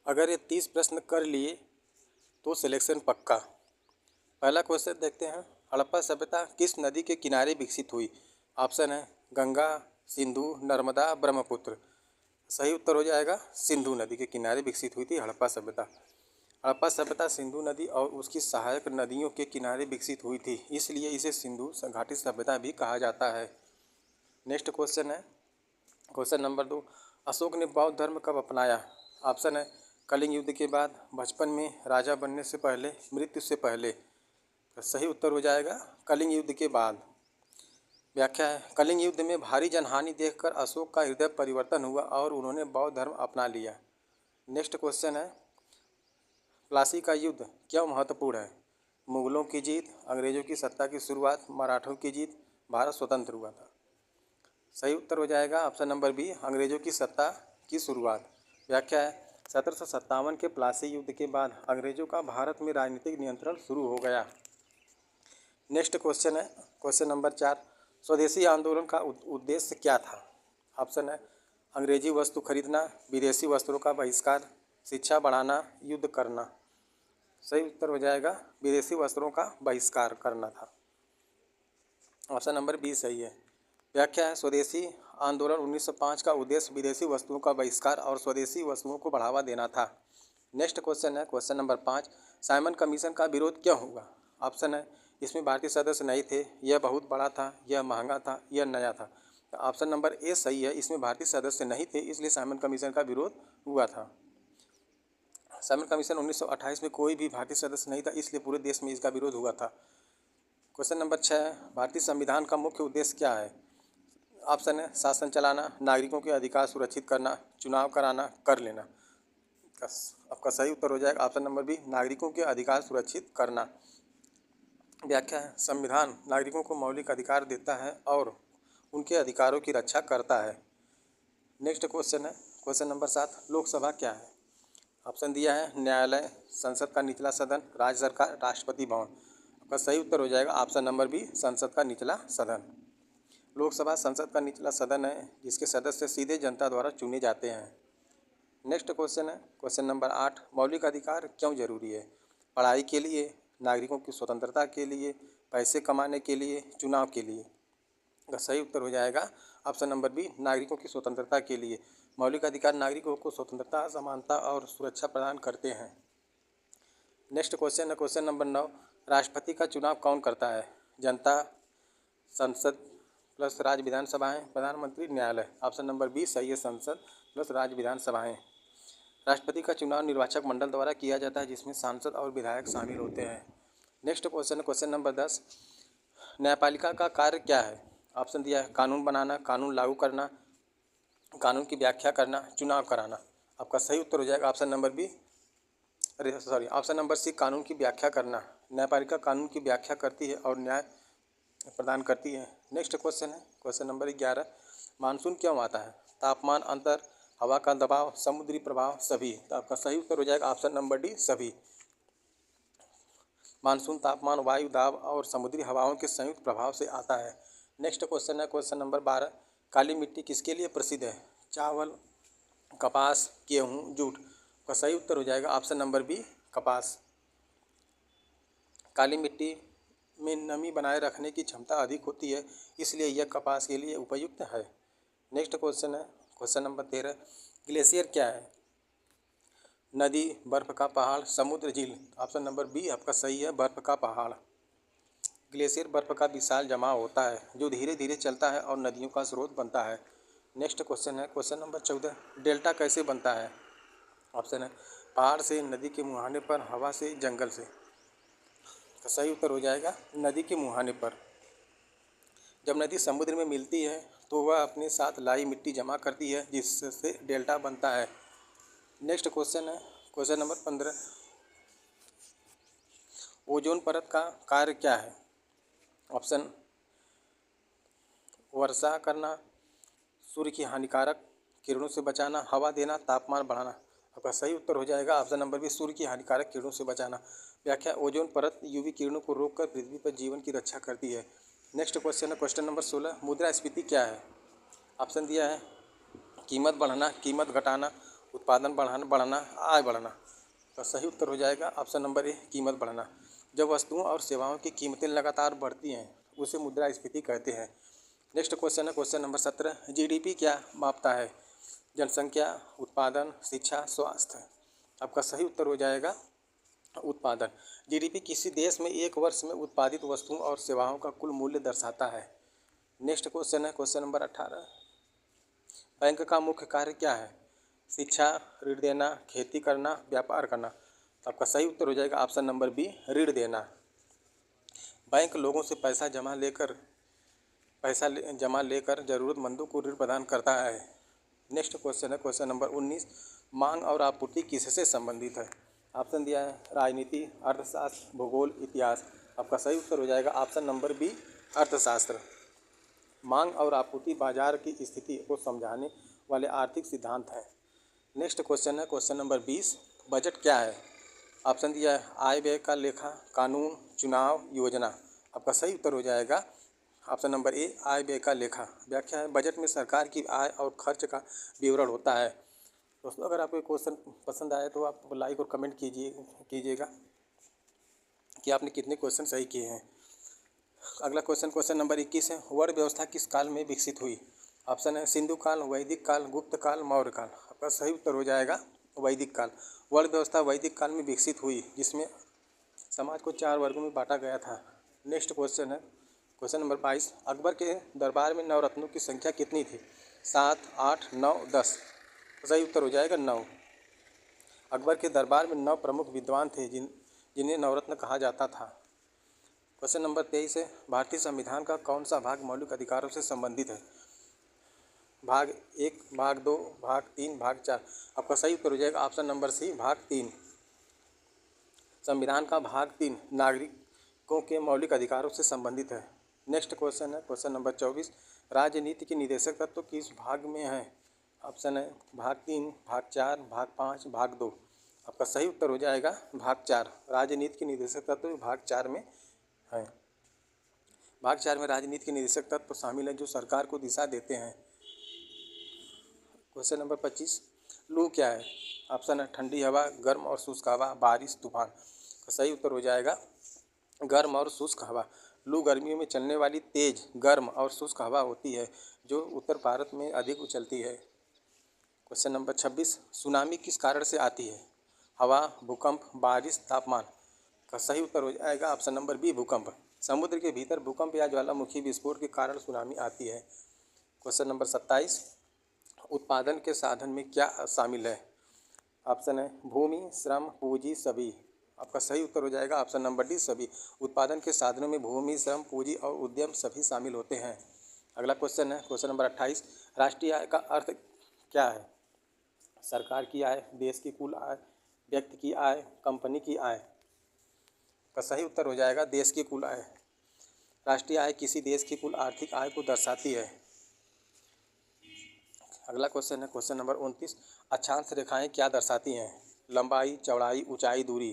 अगर ये 30 प्रश्न कर लिए तो सिलेक्शन पक्का। पहला क्वेश्चन देखते हैं, हड़प्पा सभ्यता किस नदी के किनारे विकसित हुई? ऑप्शन है गंगा, सिंधु, नर्मदा, ब्रह्मपुत्र। सही उत्तर हो जाएगा सिंधु नदी के किनारे विकसित हुई थी हड़प्पा सभ्यता। हड़प्पा सभ्यता सिंधु नदी और उसकी सहायक नदियों के किनारे विकसित हुई थी, इसलिए इसे सिंधु घाटी सभ्यता भी कहा जाता है। नेक्स्ट क्वेश्चन है क्वेश्चन नंबर 2, अशोक ने बौद्ध धर्म कब अपनाया? ऑप्शन है कलिंग युद्ध के बाद, बचपन में, राजा बनने से पहले, मृत्यु से पहले। तो सही उत्तर हो जाएगा कलिंग युद्ध के बाद। व्याख्या है, कलिंग युद्ध में भारी जनहानि देखकर अशोक का हृदय परिवर्तन हुआ और उन्होंने बौद्ध धर्म अपना लिया। नेक्स्ट क्वेश्चन है, प्लासी का युद्ध क्यों महत्वपूर्ण है? मुगलों की जीत, अंग्रेजों की सत्ता की शुरुआत, मराठों की जीत, भारत स्वतंत्र हुआ था। सही उत्तर हो जाएगा ऑप्शन नंबर बी, अंग्रेजों की सत्ता की शुरुआत। व्याख्या है, 1757 के प्लासी युद्ध के बाद अंग्रेजों का भारत में राजनीतिक नियंत्रण शुरू हो गया। नेक्स्ट क्वेश्चन है क्वेश्चन नंबर 4, स्वदेशी आंदोलन का उद्देश्य क्या था? ऑप्शन है अंग्रेजी वस्तु खरीदना, विदेशी वस्त्रों का बहिष्कार, शिक्षा बढ़ाना, युद्ध करना। सही उत्तर हो जाएगा विदेशी वस्त्रों का बहिष्कार करना था। ऑप्शन नंबर बी सही है। व्याख्या है, स्वदेशी आंदोलन 1905 का उद्देश्य विदेशी वस्तुओं का बहिष्कार और स्वदेशी वस्तुओं को बढ़ावा देना था। नेक्स्ट क्वेश्चन है क्वेश्चन नंबर 5, साइमन कमीशन का विरोध क्यों हुआ? ऑप्शन है इसमें भारतीय सदस्य नहीं थे, यह बहुत बड़ा था, यह महंगा था, यह नया था। ऑप्शन नंबर ए सही है, इसमें भारतीय सदस्य नहीं थे इसलिए साइमन कमीशन का विरोध हुआ था। साइमन कमीशन 1928 में कोई भी भारतीय सदस्य नहीं था, इसलिए पूरे देश में इसका विरोध हुआ था। क्वेश्चन नंबर 6, भारतीय संविधान का मुख्य उद्देश्य क्या है? ऑप्शन है शासन चलाना, नागरिकों के अधिकार सुरक्षित करना, चुनाव कराना, कर लेना। आपका सही उत्तर हो जाएगा ऑप्शन नंबर बी, नागरिकों के अधिकार सुरक्षित करना। व्याख्या है, संविधान नागरिकों को मौलिक अधिकार देता है और उनके अधिकारों की रक्षा करता है। नेक्स्ट क्वेश्चन है क्वेश्चन नंबर 7, लोकसभा क्या है? ऑप्शन दिया है न्यायालय, संसद का निचला सदन, राज्य सरकार, राष्ट्रपति भवन। आपका सही उत्तर हो जाएगा ऑप्शन नंबर बी, संसद का निचला सदन। लोकसभा संसद का निचला सदन है जिसके सदस्य सीधे जनता द्वारा चुने जाते हैं। नेक्स्ट क्वेश्चन है क्वेश्चन नंबर 8, मौलिक अधिकार क्यों जरूरी है? पढ़ाई के लिए, नागरिकों की स्वतंत्रता के लिए, पैसे कमाने के लिए, चुनाव के लिए। का सही उत्तर हो जाएगा ऑप्शन नंबर बी, नागरिकों की स्वतंत्रता के लिए। मौलिक अधिकार नागरिकों को स्वतंत्रता, समानता और सुरक्षा प्रदान करते हैं। नेक्स्ट क्वेश्चन है क्वेश्चन नंबर 9, राष्ट्रपति का चुनाव कौन करता है? जनता, संसद प्लस राज्य विधानसभाएं, प्रधानमंत्री, न्यायालय। ऑप्शन नंबर बी सही है, संसद प्लस राज्य विधानसभाएं। राष्ट्रपति का चुनाव निर्वाचक मंडल द्वारा किया जाता है जिसमें सांसद और विधायक शामिल होते हैं। नेक्स्ट क्वेश्चन है क्वेश्चन नंबर 10, न्यायपालिका का कार्य क्या है? ऑप्शन दिया है कानून बनाना, कानून लागू करना, कानून की व्याख्या करना, चुनाव कराना। आपका सही उत्तर हो जाएगा option number B, option number C, कानून की व्याख्या करना। न्यायपालिका कानून की व्याख्या करती है और न्याय प्रदान करती है। नेक्स्ट क्वेश्चन है क्वेश्चन नंबर 11, मानसून क्यों आता है? तापमान अंतर, हवा का दबाव, समुद्री प्रभाव, सभी। तो आपका सही उत्तर हो जाएगा ऑप्शन नंबर डी, सभी। मानसून तापमान, वायु दाब और समुद्री हवाओं के संयुक्त प्रभाव से आता है। नेक्स्ट क्वेश्चन है क्वेश्चन नंबर 12, काली मिट्टी किसके लिए प्रसिद्ध है? चावल, कपास, गेहूँ, जूट। का सही उत्तर हो जाएगा ऑप्शन नंबर बी, कपास। काली मिट्टी में नमी बनाए रखने की क्षमता अधिक होती है इसलिए यह कपास के लिए उपयुक्त है। नेक्स्ट क्वेश्चन है क्वेश्चन नंबर 13, ग्लेशियर क्या है? नदी, बर्फ़ का पहाड़, समुद्र, झील। ऑप्शन नंबर बी आपका सही है, बर्फ़ का पहाड़। ग्लेशियर बर्फ़ का विशाल जमाव होता है जो धीरे धीरे चलता है और नदियों का स्रोत बनता है। नेक्स्ट क्वेश्चन है क्वेश्चन नंबर 14, डेल्टा कैसे बनता है? ऑप्शन है पहाड़ से, नदी के मुहाने पर, हवा से, जंगल से। तो सही उत्तर हो जाएगा नदी के मुहाने पर। जब नदी समुद्र में मिलती है तो वह अपने साथ लाई मिट्टी जमा करती है जिससे डेल्टा बनता है। नेक्स्ट क्वेश्चन है क्वेश्चन नंबर 15, ओजोन परत का कार्य क्या है? ऑप्शन वर्षा करना, सूर्य की हानिकारक किरणों से बचाना, हवा देना, तापमान बढ़ाना। आपका सही उत्तर हो जाएगा ऑप्शन नंबर बी, सूर्य की हानिकारक किरणों से बचाना। व्याख्या, ओजोन परत यूवी किरणों को रोककर पृथ्वी पर जीवन की रक्षा करती है। नेक्स्ट क्वेश्चन है क्वेश्चन नंबर 16, मुद्रास्फीति क्या है? ऑप्शन दिया है कीमत बढ़ना, कीमत घटाना, उत्पादन बढ़ना, आय बढ़ना। तो सही उत्तर हो जाएगा ऑप्शन नंबर ए, कीमत बढ़ना। जब वस्तुओं और सेवाओं की कीमतें लगातार बढ़ती हैं उसे मुद्रास्फीति कहते हैं। नेक्स्ट क्वेश्चन है क्वेश्चन नंबर 17, जीडीपी क्या मापता है? जनसंख्या, उत्पादन, शिक्षा, स्वास्थ्य। आपका सही उत्तर हो जाएगा उत्पादन। जीडीपी किसी देश में एक वर्ष में उत्पादित वस्तुओं और सेवाओं का कुल मूल्य दर्शाता है। नेक्स्ट क्वेश्चन है क्वेश्चन नंबर 18, बैंक का मुख्य कार्य क्या है? शिक्षा, ऋण देना, खेती करना, व्यापार करना। तो आपका सही उत्तर हो जाएगा ऑप्शन नंबर बी, ऋण देना। बैंक लोगों से जमा लेकर ज़रूरतमंदों को ऋण प्रदान करता है। नेक्स्ट क्वेश्चन है क्वेश्चन नंबर 19, मांग और आपूर्ति किससे संबंधित है? ऑप्शन दिया है राजनीति, अर्थशास्त्र, भूगोल, इतिहास। आपका सही उत्तर हो जाएगा ऑप्शन नंबर बी, अर्थशास्त्र। मांग और आपूर्ति बाजार की स्थिति को समझाने वाले आर्थिक सिद्धांत हैं। नेक्स्ट क्वेश्चन है क्वेश्चन नंबर 20, बजट क्या है? ऑप्शन दिया है आय व्यय का लेखा, कानून, चुनाव, योजना। आपका सही उत्तर हो जाएगा ऑप्शन नंबर ए, आय व्यय का लेखा। व्याख्या है बजट में सरकार की आय और खर्च का विवरण होता है। दोस्तों अगर आपको क्वेश्चन पसंद आए तो आप लाइक और कमेंट कीजिएगा कि आपने कितने क्वेश्चन सही किए हैं। अगला क्वेश्चन क्वेश्चन नंबर 21 है, वर्ण व्यवस्था किस काल में विकसित हुई? ऑप्शन है सिंधु काल, वैदिक काल, गुप्त काल, मौर्य काल। आपका सही उत्तर हो जाएगा वैदिक काल। वर्ण व्यवस्था वैदिक काल में विकसित हुई जिसमें समाज को 4 वर्गों में बांटा गया था। नेक्स्ट क्वेश्चन है क्वेश्चन नंबर 22, अकबर के दरबार में नवरत्नों की संख्या कितनी थी? 7, 8, 9, 10। सही उत्तर हो जाएगा 9। अकबर के दरबार में 9 प्रमुख विद्वान थे जिन्हें नवरत्न कहा जाता था। क्वेश्चन नंबर 23 है, भारतीय संविधान का कौन सा भाग मौलिक अधिकारों से संबंधित है? भाग 1, भाग 2, भाग 3, भाग 4। आपका सही उत्तर हो जाएगा ऑप्शन नंबर सी, भाग 3। संविधान का भाग 3 नागरिकों के मौलिक अधिकारों से संबंधित है। नेक्स्ट क्वेश्चन है क्वेश्चन नंबर 24, राजनीति के निदेशक तत्व किस भाग में है? ऑप्शन है भाग 3, भाग 4, भाग 5, भाग 2। आपका सही उत्तर हो जाएगा भाग 4। राजनीति के निदेशक तत्व भाग 4 में है। भाग 4 में राजनीति के निदेशक तत्व शामिल हैं जो सरकार को दिशा देते हैं। क्वेश्चन नंबर 25, लू क्या है? ऑप्शन है ठंडी हवा, गर्म और शुष्क हवा, बारिश, तूफान। सही उत्तर हो जाएगा गर्म और शुष्क हवा। लू गर्मियों में चलने वाली तेज, गर्म और शुष्क हवा होती है जो उत्तर भारत में अधिक उछलती है। क्वेश्चन नंबर 26, सुनामी किस कारण से आती है? हवा, भूकंप, बारिश, तापमान। का सही उत्तर हो जाएगा ऑप्शन नंबर बी, भूकंप। समुद्र के भीतर भूकंप या ज्वालामुखी विस्फोट के कारण सुनामी आती है। क्वेश्चन नंबर 27, उत्पादन के साधन में क्या शामिल है? ऑप्शन है भूमि, श्रम, पूंजी, सभी। आपका सही उत्तर हो जाएगा ऑप्शन नंबर डी, सभी। उत्पादन के साधनों में भूमि, श्रम, पूंजी और उद्यम सभी शामिल होते हैं। अगला क्वेश्चन है क्वेश्चन नंबर 28, राष्ट्रीय आय का अर्थ क्या है? सरकार की आय, देश की कुल आय, व्यक्ति की आय, कंपनी की आय। का सही उत्तर हो जाएगा देश की कुल आय। राष्ट्रीय आय किसी देश की कुल आर्थिक आय को दर्शाती है। अगला क्वेश्चन है क्वेश्चन नंबर 29, अक्षांश रेखाएं क्या दर्शाती हैं? लंबाई, चौड़ाई, ऊंचाई, दूरी।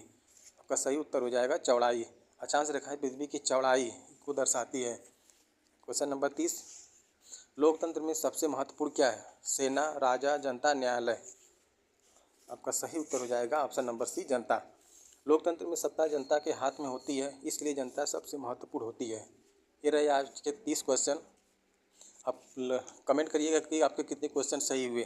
आपका सही उत्तर हो जाएगा चौड़ाई। अक्षांश रेखाएं पृथ्वी की चौड़ाई को दर्शाती है। क्वेश्चन नंबर 30, लोकतंत्र में सबसे महत्वपूर्ण क्या है? सेना, राजा, जनता, न्यायालय। आपका सही उत्तर हो जाएगा ऑप्शन नंबर सी, जनता। लोकतंत्र में सत्ता जनता के हाथ में होती है इसलिए जनता सबसे महत्वपूर्ण होती है। ये रहे आज के 30 क्वेश्चन। आप कमेंट करिएगा कि आपके कितने क्वेश्चन सही हुए।